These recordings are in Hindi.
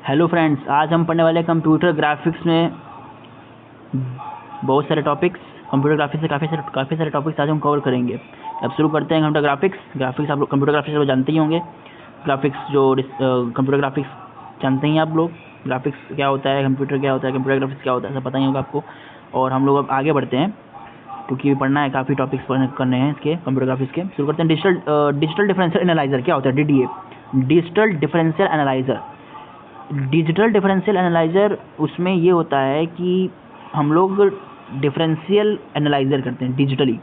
हेलो फ्रेंड्स, आज हम पढ़ने वाले कंप्यूटर ग्राफिक्स में बहुत सारे टॉपिक्स। कंप्यूटर ग्राफिक्स से काफ़ी सारे टॉपिक्स आज हम कवर करेंगे। अब शुरू करते हैं कंप्यूटर ग्राफिक्स। आप लोग कंप्यूटर ग्राफिक्स लोग जानते ही होंगे। कंप्यूटर ग्राफिक्स जानते ही आप लोग। ग्राफिक्स क्या होता है, कंप्यूटर क्या होता है, कंप्यूटर ग्राफिक्स क्या होता है, सब पता ही होगा आपको। और हम लोग अब आगे बढ़ते हैं क्योंकि पढ़ना है, काफ़ी टॉपिक्स करने हैं इसके कंप्यूटर ग्राफिक्स के। शुरू करते हैं। डिजिटल डिफरेंशियल एनालाइजर क्या होता है, DDA, digital differential analyser. Digital differential analyser उसमें ये होता है कि हम लोग डिफरेंशियल एनालाइज़र करते हैं डिजिटली।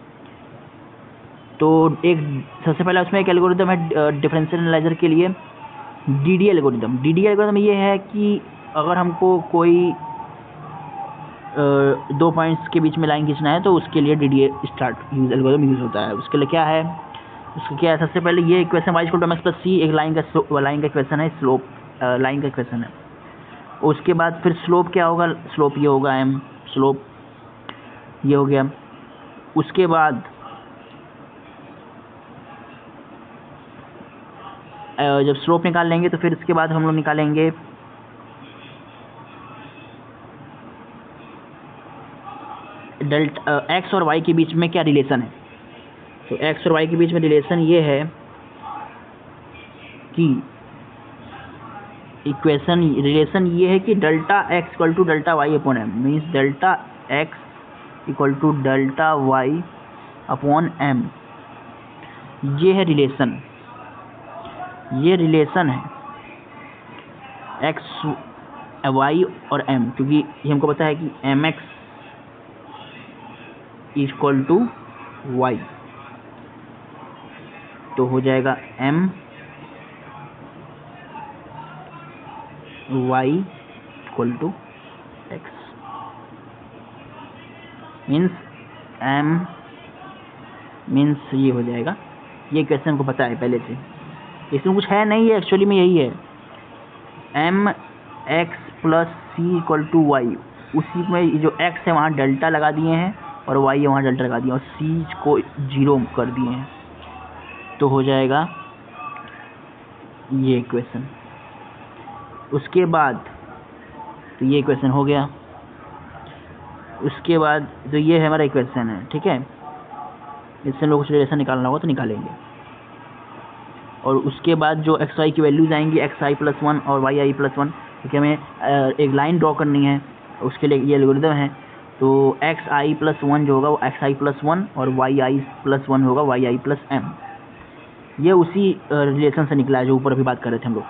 तो एक सबसे पहला उसमें एक एल्गोरिदम है डिफरेंशियल एनालाइज़र के लिए, DDA एल्गोरिदम। DDA एल्गोरिदम ये है कि अगर हमको कोई दो पॉइंट्स के बीच में लाइन खींचना है तो उसके लिए DDA एल्गोरिदम यूज़ होता है। उसके लिए क्या है, सबसे पहले ये इक्वेशन y=mx+c एक लाइन का इक्वेशन है, स्लोप लाइन का इक्वेशन है। उसके बाद फिर स्लोप क्या होगा, स्लोप ये होगा m, स्लोप ये हो गया। उसके बाद जब स्लोप निकाल लेंगे तो फिर इसके बाद हम लोग निकालेंगे डेल्टा x और y के बीच में क्या रिलेशन है। तो x और y के बीच में रिलेशन ये है कि रिलेशन ये है कि delta x equal to delta y upon m, means delta x equal to delta y upon m। ये है रिलेशन, ये रिलेशन है x, y और m, क्योंकि ये हमको पता है कि mx इक्वल टू y, तो हो जाएगा m y equal to x, means m means ये हो जाएगा। ये क्वेश्चन हमको पता है पहले से, इसमें कुछ है नहीं है, एक्चुअली में यही है m x plus c equal to y। उसी में जो x है वहाँ डेल्टा लगा दिए हैं और y है वहाँ डेल्टा लगा दिए और c को 0 कर दिए हैं, तो हो जाएगा ये इक्वेशन। उसके बाद तो ये इक्वेशन हो गया। उसके बाद तो ये है हमारा इक्वेशन है, ठीक है। इससे लोग कुछ रिलेशन निकालना होगा तो निकालेंगे। और उसके बाद जो एक्स वाई की वैल्यूज आएंगी, xi+1 और yi+1, क्योंकि हमें एक लाइन ड्रॉ करनी है, उसके लिए ये एल्गोरिदम है। तो xi+1 जो होगा वो xi+1 और yi+1 होगा yi+m। ये उसी रिलेशन से निकला है जो ऊपर अभी बात कर रहे थे हम लोग,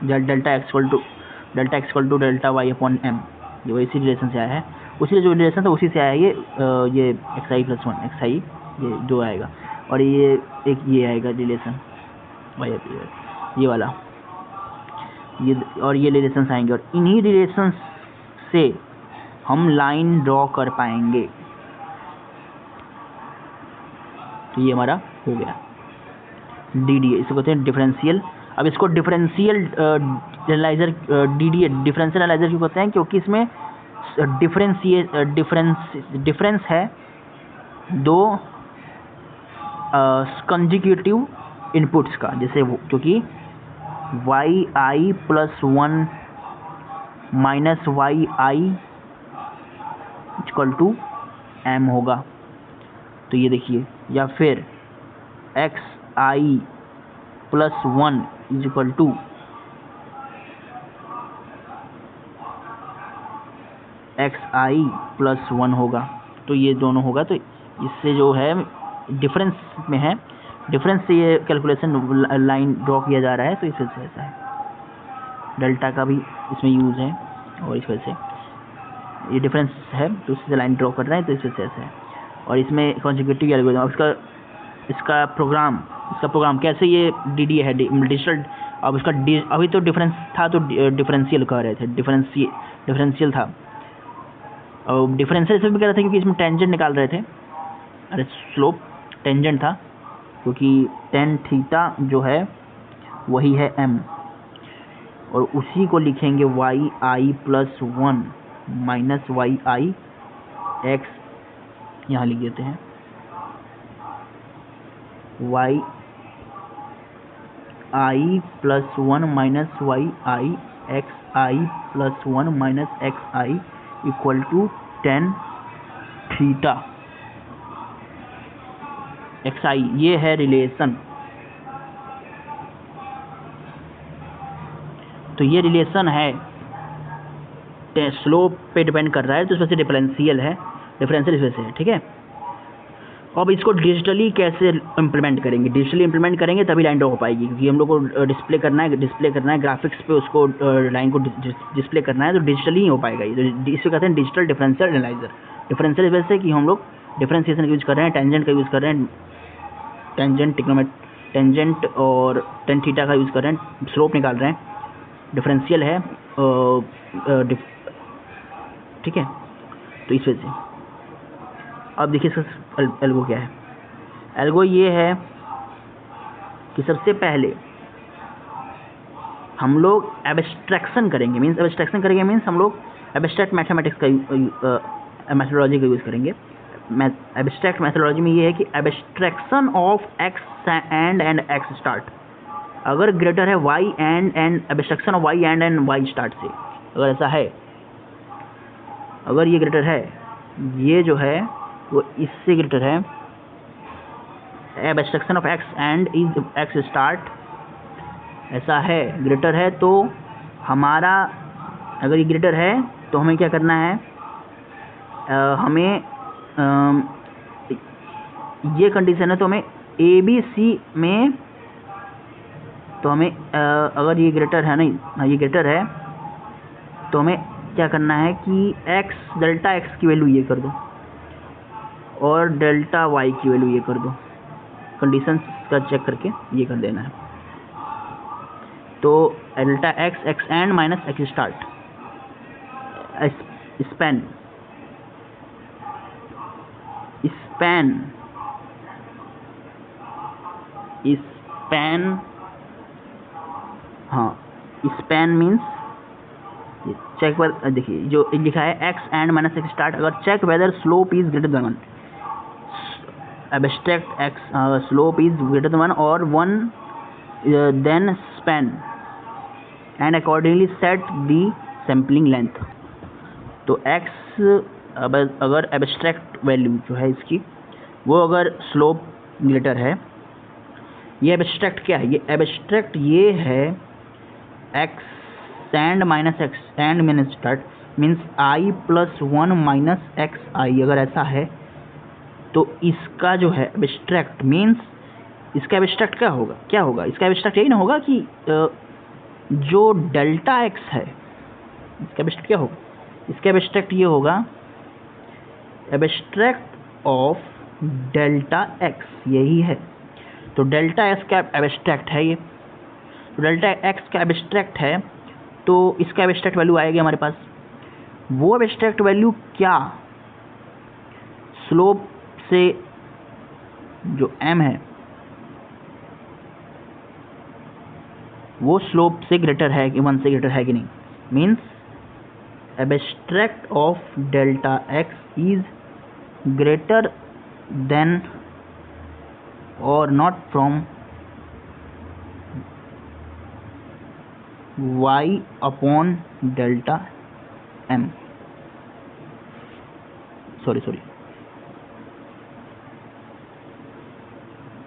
delta x equal to delta y upon m। ये इसी रिलेशन से आया है, उसी जो रिलेशन था उसी से आया है ये xi+1 xi ये जो आएगा, और ये एक ये आएगा रिलेशन ये वाला, ये और ये रिलेशंस आएंगे, और इन्हीं रिलेशंस से हम लाइन ड्रॉ कर पाएंगे। तो ये हमारा हो गया DDA, इसको कहते हैं डिफरेंशियल। अब इसको differential analyser DDA differential analyser क्यों कहते हैं, क्योंकि इसमें डिफरेंस है दो कंजिक्यूटिव इनपुट्स का, जैसे क्योंकि yi+1 minus yi equal to m होगा। तो ये देखिए, या फिर xi+1 is equal to xi+1 होगा। तो ये दोनों होगा, तो इससे जो है डिफरेंस में है, डिफरेंस से ये कैलकुलेशन लाइन ड्रॉ किया जा रहा है, तो इस वजह से ऐसा है। डेल्टा का भी इसमें यूज़ है और इस वजह से ये डिफरेंस है, तो उससे लाइन ड्रॉ कर रहे हैं, तो इस वजह से ऐसा है। और इसमें कॉन्जिक्यूटिव एल्गोरिथम, इसका प्रोग्राम कैसे ये DDA है डिजिटल। अब इसका अभी तो डिफरेंस था तो डिफरेंशियल कह रहे थे, डिफरेंशियल था। और डिफरेंशियल इसमें भी कह रहे थे क्योंकि इसमें टेंजेंट निकाल रहे थे, अरे स्लोप टेंजेंट था, क्योंकि tan थीटा जो है वही है m, और उसी को लिखेंगे yi+1 माइनस yi x, यहाँ लिख देते हैं yi+1 minus yi X I plus 1 minus X I equal to tan theta X I. ये है रिलेशन। तो ये रिलेशन है, स्लोप पे डिपेंड कर रहा है, तो इस वजह से डिफरेंशियल है, डिफरेंशियल इस वजह से है, ठीक है। अब इसको डिजिटली कैसे इम्प्लीमेंट करेंगे? डिजिटली इम्प्लीमेंट करेंगे तभी लाइन ड्रॉ हो पाएगी, क्योंकि हम लोग को डिस्प्ले करना है ग्राफिक्स पे, उसको लाइन को डिस्प्ले करना है, तो डिजिटली ही हो पाएगा ये। तो इसे कहते हैं डिजिटल डिफरेंशियल एनालाइजर। डिफरेंशियल इस वजह से कि हम लोग डिफरेंशिएशन का यूज़ कर रहे हैं, टेंजेंट का यूज़ कर रहे हैं, टेंजेंट और टेन थीटा का यूज़ कर रहे हैं, स्लोप निकाल रहे हैं, डिफरेंशियल है, ठीक है। तो इस वजह से अब देखिए इसका एल्गो क्या है। एल्गो ये है कि सबसे पहले हम लोग एब्स्ट्रैक्शन करेंगे, मीन्स हम लोग एब्स्ट्रैक्ट मैथमेटिक्स का मेथोडोलॉजी का यूज़ करेंगे। एब्स्ट्रैक्ट मेथोडोलॉजी में ये है कि abstraction of X and X start, अगर ग्रेटर है Y and abstraction of Y and Y start से, अगर ऐसा है, अगर ये ग्रेटर है, ये जो है वो इससे ग्रेटर है, abstraction of X and is x start, ऐसा है, ग्रेटर है, तो हमारा, अगर ये ग्रेटर है तो हमें क्या करना है, हमें ये कंडीशन है, तो हमें ए बी सी में, तो हमें अगर ये ग्रेटर है, नहीं ये ग्रेटर है, तो हमें क्या करना है कि एक्स, डेल्टा एक्स की वैल्यू ये कर दो और डेल्टा वाई की वैल्यू ये कर दो, कंडीशन का चेक करके ये कर देना है। तो delta X, X end minus X start, span हाँ, स्पैन मीन्स चेक पर, देखिए जो लिखा है X end minus X start, अगर check whether slope is greater than 1, abstract X slope is greater than 1 और 1 then span and accordingly set the sampling length. तो एक्स अगर एब्स्ट्रैक्ट वैल्यू जो है इसकी, वो अगर स्लोप ग्रेटर है, ये एब्स्ट्रैक्ट क्या है, ये एब्स्ट्रैक्ट ये है X end minus X end minus start means I plus 1 minus X I, अगर ऐसा है तो इसका जो है एब्स्ट्रैक्ट मीन्स, इसका एब्स्ट्रैक्ट क्या होगा, इसका एब्स्ट्रैक्ट यही ना होगा कि जो डेल्टा एक्स है, इसका एब्स्ट्रैक्ट क्या होगा, इसका एब्स्ट्रैक्ट ये होगा एब्स्ट्रैक्ट ऑफ डेल्टा एक्स, यही है। तो डेल्टा एक्स का एब्स्ट्रैक्ट है ये, तो डेल्टा एक्स का एब्स्ट्रैक्ट है, तो इसका एब्स्ट्रैक्ट वैल्यू आएगी हमारे पास। वो एब्स्ट्रैक्ट वैल्यू क्या, स्लोप से जो m है वो स्लोप से ग्रेटर है कि 1 से ग्रेटर है कि नहीं, means abstract of delta X is greater than और not from y upon delta m, sorry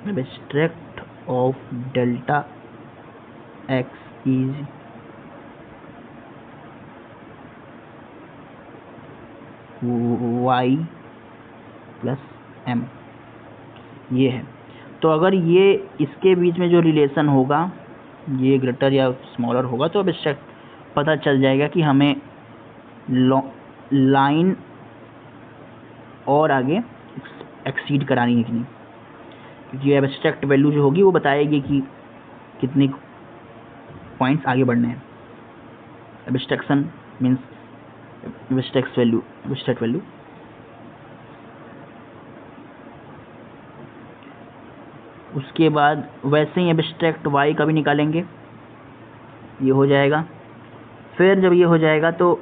abstract of delta x is y plus m, ये है। तो अगर ये इसके बीच में जो रिलेशन होगा, ये ग्रेटर या स्मॉलर होगा, तो अब एब्स्ट्रैक्ट पता चल जाएगा कि हमें लाइन और आगे एक्सीड करानी है कि नहीं, क्योंकि एब्स्ट्रैक्ट वैल्यू जो होगी वो बताएगी कि कितने पॉइंट्स आगे बढ़ने हैं। Abstraction means abstract value. उसके बाद वैसे ही एब्स्ट्रैक्ट वाई का भी निकालेंगे, ये हो जाएगा। फिर जब ये हो जाएगा तो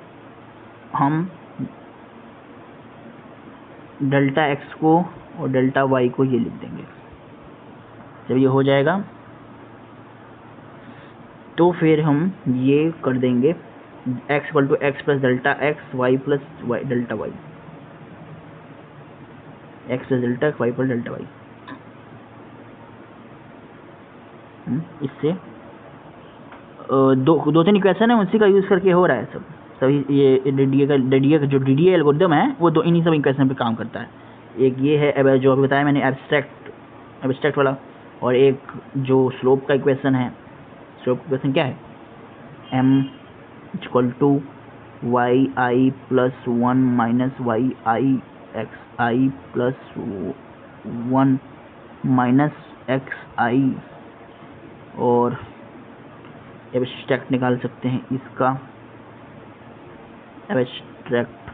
हम डेल्टा एक्स को और डेल्टा वाई को ये लिख देंगे। जब ये हो जाएगा तो फिर हम ये कर देंगे x equal to X plus delta X Y plus Y delta Y, X plus delta Y plus delta Y. इससे दो तीन इक्वेशन है उसी का यूज़ करके हो रहा है सब सभी। ये डीडीए का जो डीडीए एल्गोरिथम है वो दो इन्हीं सब इक्वेशन पे काम करता है। एक ये है जो अभी बताया मैंने एब्स्ट्रैक्ट वाला, और एक जो स्लोप का इक्वेशन है। स्लोप का इक्वेशन क्या है, m equal to Y I plus 1 minus Y I X I plus 1 minus X I, और एब्स्ट्रैक्ट निकाल सकते हैं इसका, एब्स्ट्रैक्ट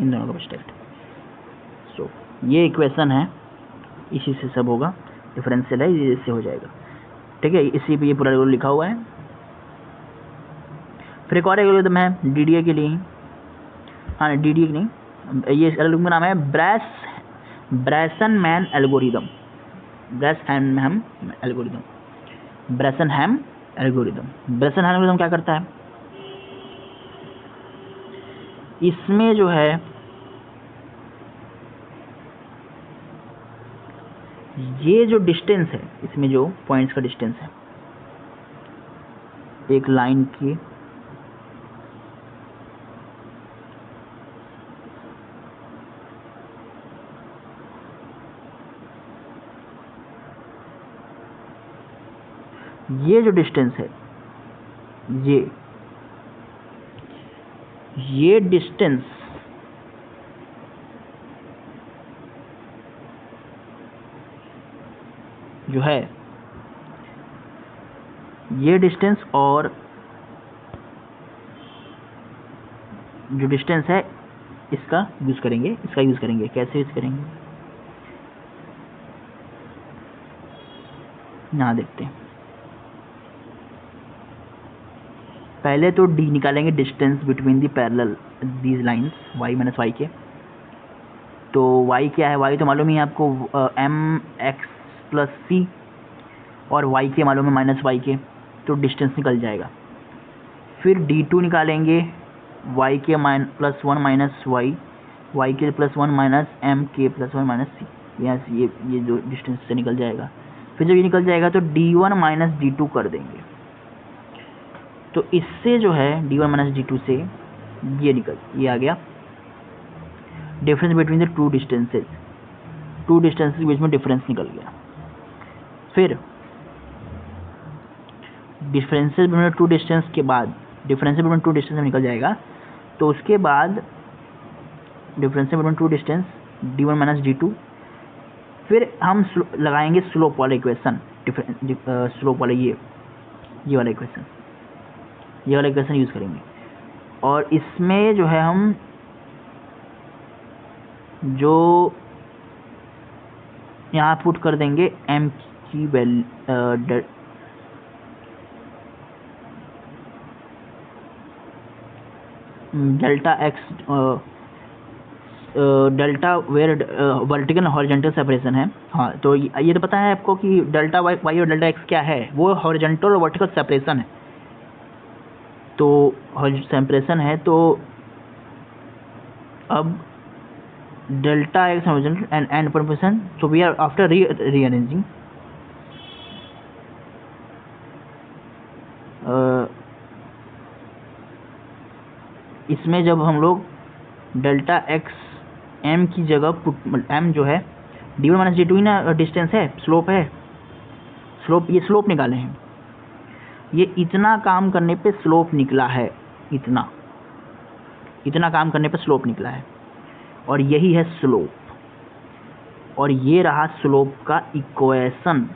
इन दोनों का एब्स्ट्रैक्ट। सो ये इक्वेशन है, इसी से सब होगा, डिफरेंशियल है, ये इससे हो जाएगा। ठीक है, इसी पे ये पूरा लिखा हुआ है। फिर एक और एल्गोरिथम है डीडीए के लिए, हाँ डीडीए नहीं, ये एल्गोरिथम का नाम है ब्रेसन-हैम एल्गोरिथम। ब्रेसन-हैम एल्गोरिथम क्या करता है, इसमें जो है ये जो डिस्टेंस है, इसमें जो पॉइंट्स का डिस्टेंस है एक लाइन की, ये जो डिस्टेंस है, ये डिस्टेंस जो है, ये डिस्टेंस और जो डिस्टेंस है इसका यूज़ करेंगे। कैसे यूज़ करेंगे, यहाँ देखते हैं। पहले तो d निकालेंगे, distance between the parallel these lines y minus Y के। तो y क्या है, y तो मालूम ही है आपको एम एक्स प्लस सी, और y के मालूम है माइनस वाई के, तो डिस्टेंस निकल जाएगा। फिर d2 निकालेंगे, y के प्लस 1 माइनस वाई, वाई के प्लस 1 माइनस एम के प्लस 1 माइनस सी, यहाँ से ये जो डिस्टेंस से निकल जाएगा। फिर जब ये निकल जाएगा तो d1 माइनस d2 कर देंगे, तो इससे जो है d1 माइनस d2 से ये आ गया difference between the two distances के बीच में डिफरेंस निकल गया। फिर डिफरेंसेस बिटवीन टू डिस्टेंस के बाद डिफरेंसेस बिटवीन टू डिस्टेंस निकल जाएगा, तो उसके बाद differences between two distance d1 minus d2, फिर हम लगाएंगे स्लोप वाला इक्वेशन, स्लोप वाला ये वाला इक्वेशन यूज़ करेंगे। और इसमें जो है हम जो यहाँ पुट कर देंगे m की value, delta X, delta where vertical horizontal separation है। हाँ, तो ये तो पता है आपको कि डेल्टा वाई और डेल्टा एक्स क्या है, वो हॉरिजॉन्टल और वर्टिकल सेपरेशन है। तो सेपरेशन है, तो अब delta X horizontal and perpendicular, so we are after rearranging इसमें जब हम लोग डेल्टा एक्स एम की जगह पुट, एम जो है d1 माइनस d2 ही ना डिस्टेंस है, स्लोप है, ये स्लोप निकाले हैं। ये इतना काम करने पे स्लोप निकला है, इतना काम करने पे स्लोप निकला है, और यही है स्लोप। और ये रहा स्लोप का इक्वेशन,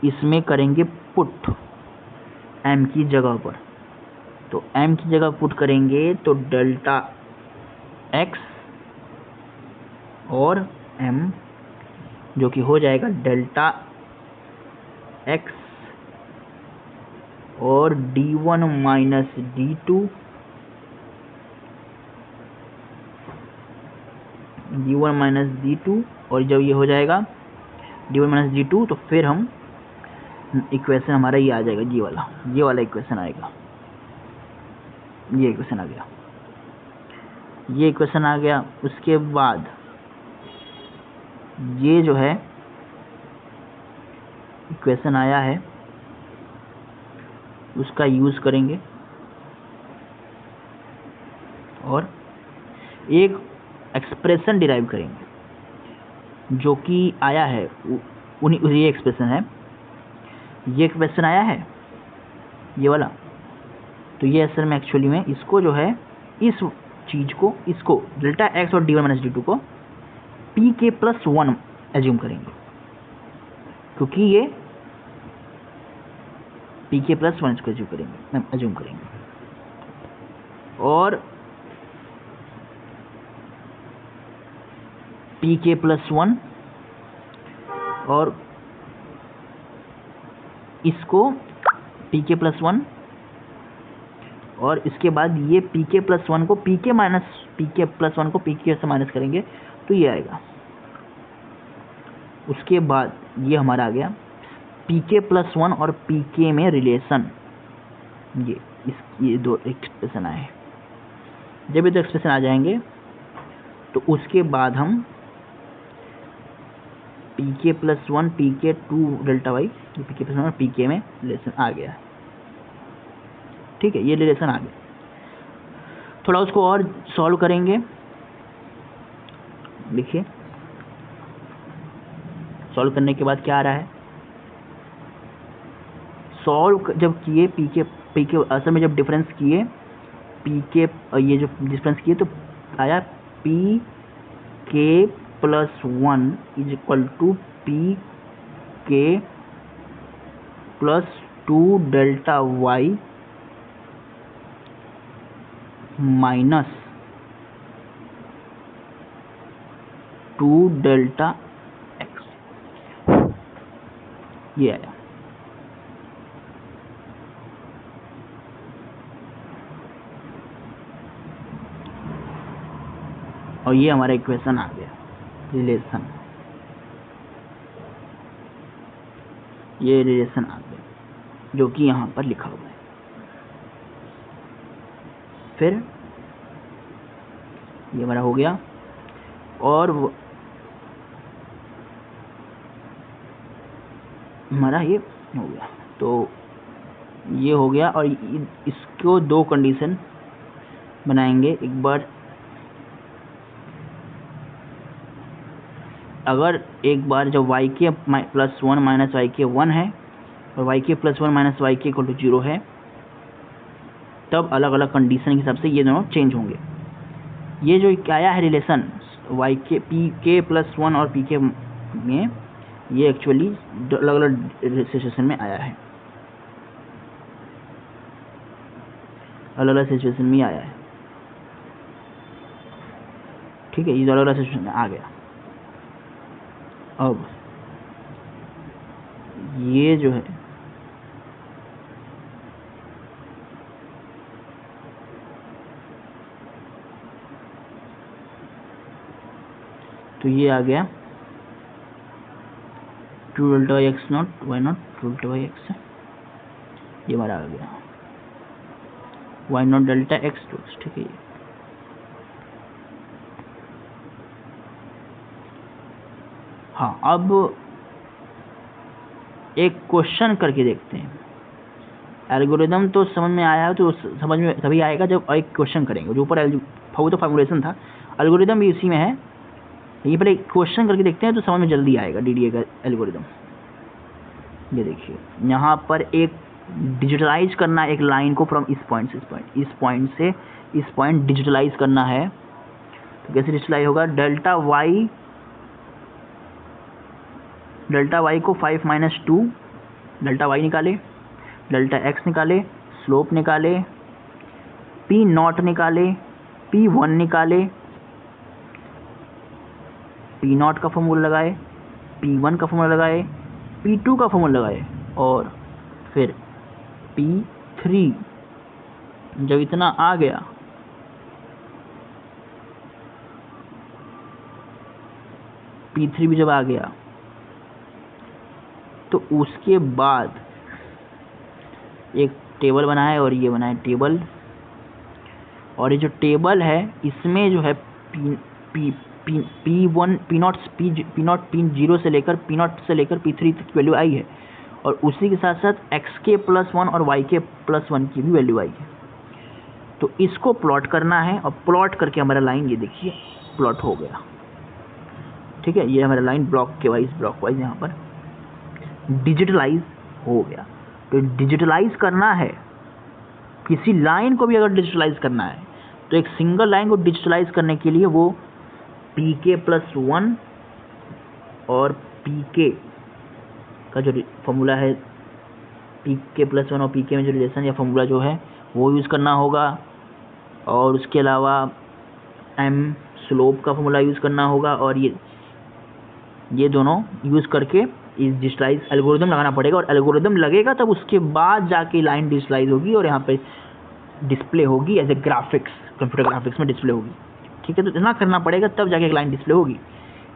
इसमें करेंगे पुट m की जगह पर। तो m की जगह पुट करेंगे तो डेल्टा x और m, जो कि हो जाएगा डेल्टा x और d1 माइनस d2, और जब ये हो जाएगा d1 माइनस d2, तो फिर हम इक्वेशन हमारा ये आ जाएगा, ये वाला इक्वेशन आएगा। ये इक्वेशन आ गया, ये इक्वेशन आ गया। उसके बाद ये जो है इक्वेशन आया है, उसका यूज़ करेंगे और एक एक्सप्रेशन डिराइव करेंगे जो कि आया है, ये एक्सप्रेशन है, ये एक्सप्रेशन आया है ये वाला। तो ये असल में एक्चुअली में इसको जो है, इस चीज़ को, इसको डेल्टा एक्स और d1 माइनस d2 को पी के प्लस 1 एज्यूम करेंगे, क्योंकि ये पी के प्लस 1 इसको एज्यूम करेंगे और पी के प्लस 1 और इसको पी के प्लस 1 और इसके बाद ये पी के प्लस 1 को पी के प्लस 1 को पी के से माइनस करेंगे तो ये आएगा। उसके बाद ये हमारा आ गया पी के प्लस 1 और पी के में रिलेशन, ये दो एक्सप्रेशन आए। जब ये दो एक्सप्रेशन आ जाएंगे तो उसके बाद हम पी के प्लस 1 पी के 2 delta Y, P K plus 1 और पी के में रिलेशन आ गया। ठीक है, ये रिलेशन आ गया। थोड़ा उसको और सॉल्व करेंगे। देखिए सॉल्व करने के बाद क्या आ रहा है, सॉल्व जब किए पी के असल में जब डिफरेंस किए पी के, ये जो डिफरेंस किए तो आया P K plus 1 is equal to P K plus 2 delta Y minus 2 delta X, ये आया। और ये हमारा इक्वेशन आ गया, रिलेशन, ये रिलेशन आ गया जो कि यहाँ पर लिखा हुआ है। फिर ये हमारा हो गया और हमारा ये हो गया, तो ये हो गया। और इसको दो कंडीशन बनाएंगे। एक बार अगर एक बार जब वाई के प्लस 1 माइनस वाई के 1 है और वाई के प्लस 1 माइनस वाई के इक्वल टू 0 है, तब अलग अलग कंडीशन के हिसाब से ये दोनों चेंज होंगे। ये जो आया है रिलेशन वाई के पी के प्लस 1 और पी के में, ये एक्चुअली अलग अलग सिचुएशन में आया है, अलग अलग सिचुएशन में आया है। ठीक है, ये अलग अलग सिचुएशन में आ गया। अब ये जो है तो ये आ गया 2 delta Y X naught Y naught 2 delta Y X, ये हमारा आ गया वाई नॉट डेल्टा एक्स 2। ठीक है, हाँ अब एक क्वेश्चन करके देखते हैं। एल्गोरिदम तो समझ में आया है, तो समझ में तभी आएगा जब एक क्वेश्चन करेंगे। जो ऊपर तो फॉर्मूलेशन था, एल्गोरिदम भी इसी में है। ये पहले क्वेश्चन करके देखते हैं तो समझ में जल्दी आएगा डीडीए का एल्गोरिदम। ये देखिए यहाँ पर एक डिजिटलाइज करना है एक लाइन को फ्रॉम इस पॉइंट से इस पॉइंट डिजिटलाइज करना है। तो कैसे डिजिटलाइज होगा, डेल्टा वाई को 5 माइनस 2 डेल्टा वाई निकाले, डेल्टा एक्स निकाले, स्लोप निकाले, पी नॉट निकाले, P1 निकाले, P नॉट का फॉर्मूला लगाए, P1 का फॉर्मूला लगाए, P2 का फॉर्मूला लगाए और फिर P3। जब इतना आ गया P3 भी जब आ गया तो उसके बाद एक टेबल बनाए और ये बनाए टेबल, और ये जो टेबल है इसमें जो है P0 P0 से लेकर P0 से लेकर P3 तक वैल्यू आई है, और उसी के साथ साथ xk+1 और yk+1 की भी वैल्यू आई है। तो इसको प्लॉट करना है, और प्लॉट करके हमारा लाइन ये देखिए प्लॉट हो गया। ठीक है, ये हमारा लाइन ब्लॉक वाइज यहाँ पर डिजिटलाइज हो गया। तो डिजिटलाइज करना है, किसी लाइन को भी अगर डिजिटलाइज करना है तो एक सिंगल लाइन को डिजिटलाइज करने के लिए वो pk+1 और pk का जो फॉर्मूला है, pk+1 और pk में जो रिलेशन या फॉर्मूला जो है वो यूज़ करना होगा, और उसके अलावा m स्लोप का फॉर्मूला यूज़ करना होगा, और ये दोनों यूज़ करके इस डिजिटलाइज एल्गोरिदम लगाना पड़ेगा, और एल्गोरिदम लगेगा तब उसके बाद जाके लाइन डिजिटलाइज होगी और यहाँ पे डिस्प्ले होगी as a graphics, computer graphics में डिस्प्ले होगी। ठीक है, तो इतना करना पड़ेगा तब जाके एक लाइन डिस्प्ले होगी।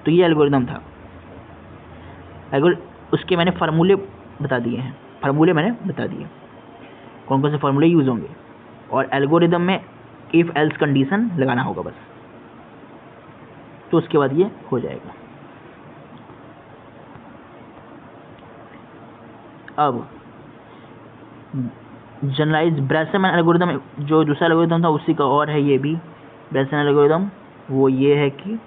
तो ये एल्गोरिदम था। उसके मैंने फार्मूले बता दिए हैं, कौन कौन से फार्मूले यूज़ होंगे, और एल्गोरिदम में इफ़ एल्स कंडीशन लगाना होगा बस, तो उसके बाद ये हो जाएगा। अब जनरलाइज ब्रेसमैन एल्गोरिदम, जो दूसरा एल्गोरिदम था उसी का और है ये भी ब्रेसमैन एल्गोरिदम। वो ये है कि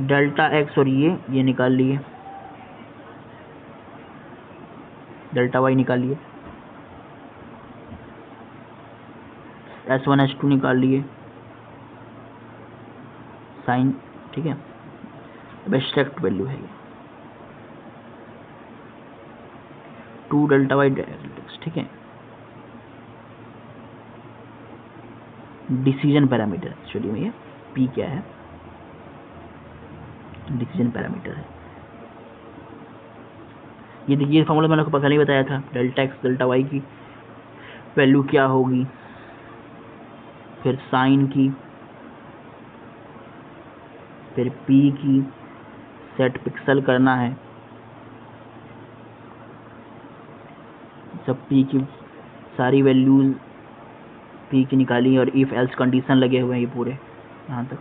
डेल्टा एक्स और ये निकाल लिए, डेल्टा वाई निकाल लिए, S1 S2 निकाल लिए, साइन। ठीक है, अब एब्स्ट्रैक्ट वैल्यू है ये 2 डेल्टा वाई डेल्टा एक्स। ठीक है, डिसीजन पैरामीटर एक्चुअली में ये P क्या है, डिसीजन पैरामीटर है। ये देखिए फॉर्मूला मैंने आपको पहले ही बताया था, डेल्टा एक्स डेल्टा वाई की वैल्यू क्या होगी, फिर साइन की, फिर P की सेट पिक्सल करना है, सब P की सारी वैल्यूज P की निकाली, और इफ़ एल्स कंडीशन लगे हुए हैं ये पूरे यहाँ तक।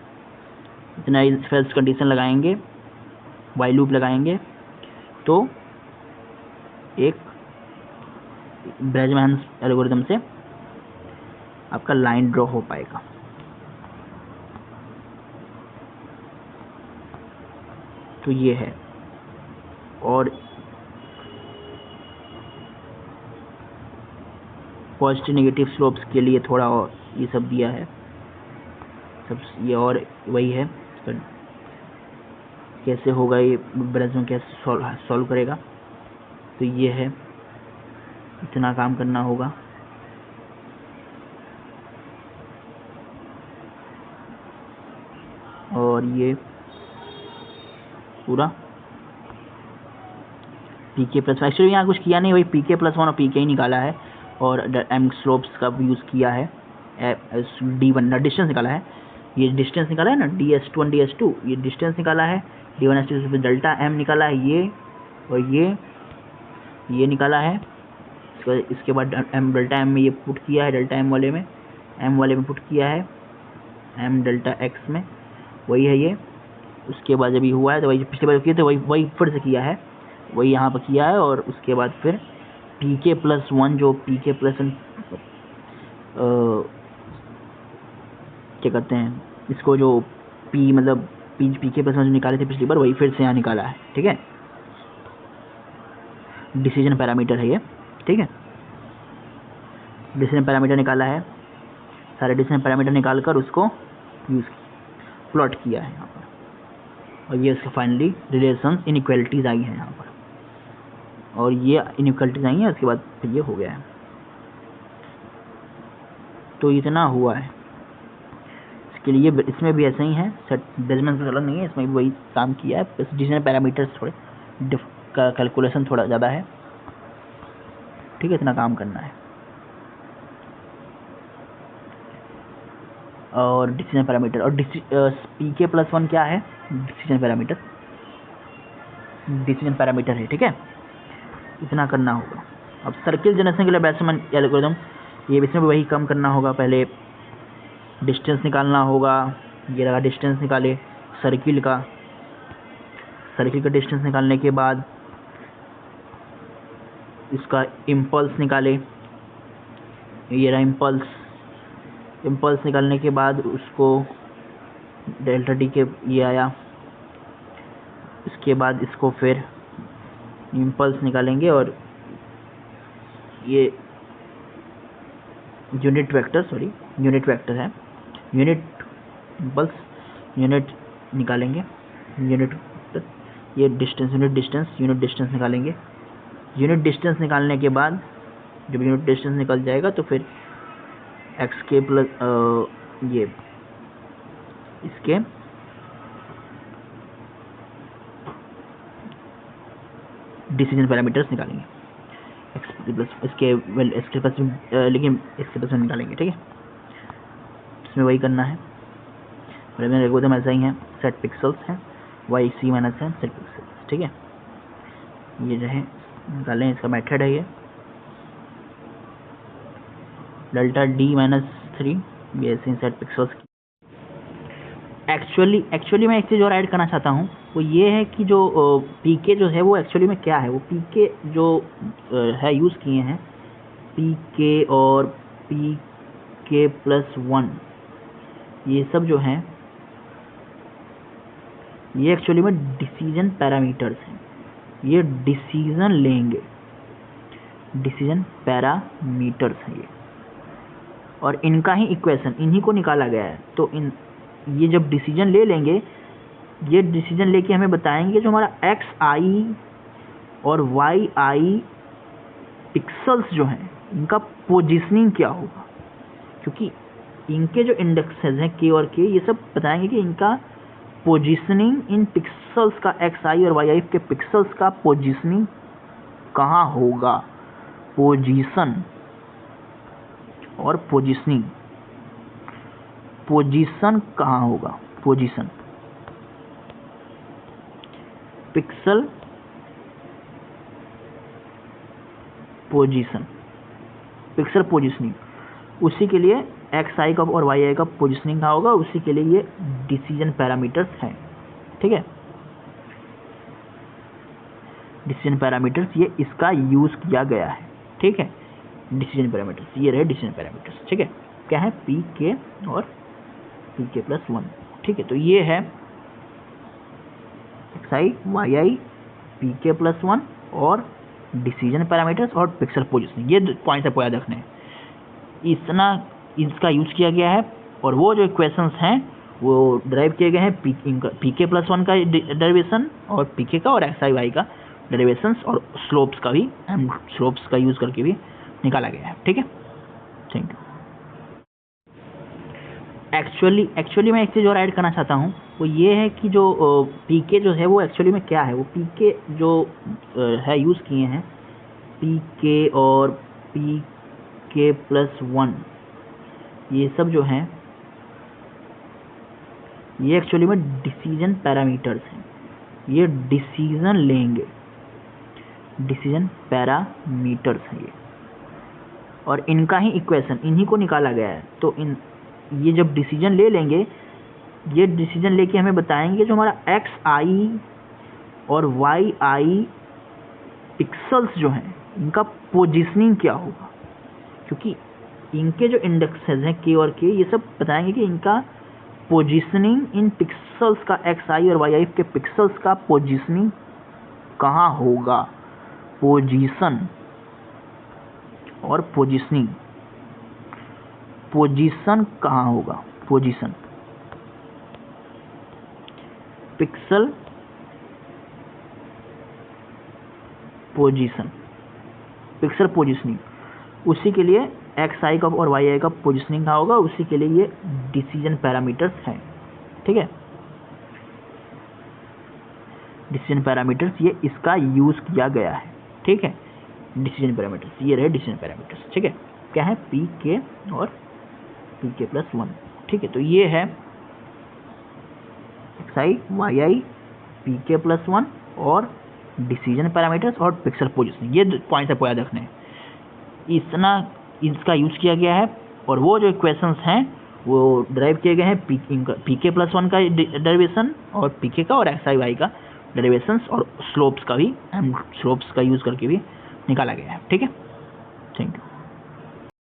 इतना इफ एल्स कंडीशन लगाएंगे, वाइल लूप लगाएंगे, तो एक ब्रेसमैन एल्गोरिदम से आपका लाइन ड्रॉ हो पाएगा। तो ये है, और पॉजिटिव नेगेटिव स्लोप्स के लिए थोड़ा और ये सब दिया है, सब ये और वही है। पर कैसे होगा ये ब्रेसमैन कैसे सॉल्व करेगा, तो ये है, इतना काम करना होगा। और ये पूरा pk+1 एक्चुअली यहाँ कुछ किया नहीं, वही pk+1 और pk ही निकाला है, और m स्लोप्स का भी यूज़ किया है, d1 डिस्टेंस निकाला है, ये डिस्टेंस निकाला है ना, ds1 ds2 ये डिस्टेंस निकाला है, d1 d2 डेल्टा m निकाला है ये, और ये निकाला है। इसके बाद m डेल्टा m में ये पुट किया है, डेल्टा m वाले में पुट किया है, m डेल्टा x में वही है ये। उसके बाद जब ये हुआ है तो वही पिछले बार किए थे वही फिर से किया है, वही यहाँ पर किया है, और उसके बाद फिर pk+1 जो pk+1 क्या कहते हैं इसको, जो p मतलब pk+1 जो निकाले थे पिछली बार वही फिर से यहाँ निकाला है। ठीक है, डिसीजन पैरामीटर है ये। ठीक है, डिसीजन पैरामीटर निकाला है, सारे डिसीजन पैरामीटर निकाल कर उसको यूज़ प्लॉट किया है यहाँ पर, और ये उसके फाइनली रिलेशंस इनइक्वालिटीज़ आई हैं यहाँ पर, और ये इनइक्वालिटीज़ आई हैं, उसके बाद फिर ये हो गया है। तो इतना हुआ है, इसके लिए इसमें भी ऐसा ही है, सेट ब्रेसमैन से अलग नहीं है, इसमें भी वही काम किया है, बस डिसीजन पैरामीटर्स थोड़े का कैलकुलेशन थोड़ा ज़्यादा है। ठीक है, इतना काम करना है। और डिसीजन पैरामीटर। और पी के प्लस वन क्या है? डिसीजन पैरामीटर, डिसीजन पैरामीटर है, ठीक है। इतना करना होगा। अब सर्किल जनरेशन के लिए बैट्समैन एल्गोरिथम, ये इसमें भी वही कम करना होगा। पहले डिस्टेंस निकालना होगा, ये रहा डिस्टेंस निकाले सर्किल का। सर्किल का डिस्टेंस निकालने के बाद इसका इम्पल्स निकाले, ये रहा इम्पल्स। इम्पल्स निकालने के बाद उसको डेल्टा टी के ये आया, इसके बाद इसको फिर इम्पल्स निकालेंगे और ये unit vector, sorry unit vector है, यूनिट इम्पल्स, यूनिट निकालेंगे, यूनिट वेक्टर, ये डिस्टेंस, यूनिट डिस्टेंस निकालेंगे। यूनिट डिस्टेंस निकालने के बाद जब यूनिट डिस्टेंस निकल जाएगा तो फिर एक्स के प्लस ये इसके डिसीजन पैरामीटर्स निकालेंगे, एक्स प्लस इसके प्लस लेकिन इसके प्लस निकालेंगे, ठीक है। इसमें वही करना है, मेरे एल्गोरिथम ऐसा ही है, सेट पिक्सल्स है, वाई सी माइनस है सेट पिक्सल्स, ठीक है। ये जो है निकालें, इसका मेथड है ये डेल्टा डी माइनस 3, ये ऐसे सेट पिक्सल्स। एक्चुअली मैं एक चीज़ और ऐड करना चाहता हूँ, वो ये है कि जो पीके जो है वो एक्चुअली में क्या है। वो पीके जो है यूज़ किए हैं, पीके और पीके प्लस वन, ये सब जो हैं ये एक्चुअली में डिसीजन पैरामीटर्स हैं। ये डिसीजन लेंगे, डिसीजन पैरामीटर्स हैं ये, और इनका ही इक्वेशन इन्हीं को निकाला गया है। तो ये जब डिसीजन ले लेंगे, ये डिसीजन लेके हमें बताएंगे जो हमारा एक्स आई और वाई आई पिक्सल्स जो हैं इनका पोजीशनिंग क्या होगा, क्योंकि इनके जो इंडेक्सेस हैं के और के, ये सब बताएंगे कि इनका पोजीशनिंग इन पिक्सल्स का, एक्स आई और वाई आई के पिक्सल्स का पोजीशनिंग कहाँ होगा। पोजीशन और पोजीशनिंग, पोजीशन कहाँ होगा, position pixel position, pixel positioning, उसी के लिए एक्स आई का और वाई आई का पोजीशनिंग कहाँ होगा, उसी के लिए ये डिसीजन पैरामीटर्स हैं, ठीक है। डिसीजन पैरामीटर्स ये इसका यूज किया गया है, ठीक है। डिसीजन पैरामीटर्स ये रहे डिसीजन पैरामीटर्स, ठीक है। क्या है? पी के और पी के प्लस वन, ठीक है। तो ये है X I Y I P K plus one और डिसीजन पैरामीटर्स और पिक्सल पोजीशनिंग, ये पॉइंट्स आपको याद रखने हैं। इतना इसका यूज किया गया है, और वो जो इक्वेशंस हैं वो ड्राइव किए गए हैं पी के प्लस वन का डेरिवेशन और पी के का और एक्स आई वाई का डेरिवेशंस, और स्लोप्स का भी, स्लोप्स का यूज करके भी निकाला गया है, ठीक है। Thank you. एक्चुअली मैं एक चीज़ और ऐड करना चाहता हूँ, वो ये है कि जो पीके जो है वो एक्चुअली में क्या है। वो पीके जो है यूज़ किए हैं, पीके और पीके प्लस वन, ये सब जो हैं ये एक्चुअली में डिसीजन पैरामीटर्स हैं। ये डिसीजन लेंगे, डिसीजन पैरामीटर्स हैं ये, और इनका ही इक्वेशन इन्हीं को निकाला गया है। तो ये जब डिसीजन ले लेंगे, ये डिसीजन लेके हमें बताएंगे जो हमारा एक्स आई और वाई आई पिक्सल्स जो हैं इनका पोजीशनिंग क्या होगा, क्योंकि इनके जो इंडेक्सेस हैं के और के, ये सब बताएंगे कि इनका पोजीशनिंग इन पिक्सल्स का, एक्स आई और वाई आई के पिक्सल्स का पोजीशनिंग कहाँ होगा। पोजीशन और पोजीशनिंग, पोजीशन कहाँ होगा, position pixel position, pixel positioning, उसी के लिए एक्स आई का और वाई आई का पोजीशनिंग कहाँ होगा, उसी के लिए ये डिसीजन पैरामीटर्स हैं, ठीक है। डिसीजन पैरामीटर्स ये इसका यूज किया गया है, ठीक है। डिसीजन पैरामीटर्स ये रहे डिसीजन पैरामीटर्स, ठीक है। क्या है? पी के और पी के प्लस वन, ठीक है, तो ये है xi yi pk+1 और डिसीजन पैरामीटर्स और पिक्सल पोजीशन, ये पॉइंट्स आपको याद रखने हैं। इतना इसका यूज किया गया है और वो जो इक्वेशंस हैं वो ड्राइव किए गए हैं pk+1 का डेरिवेशन और pk का और xi y का डेरिवेशंस और स्लोप्स का भी यूज करके भी निकाला गया है। ठीक है, थैंक यू।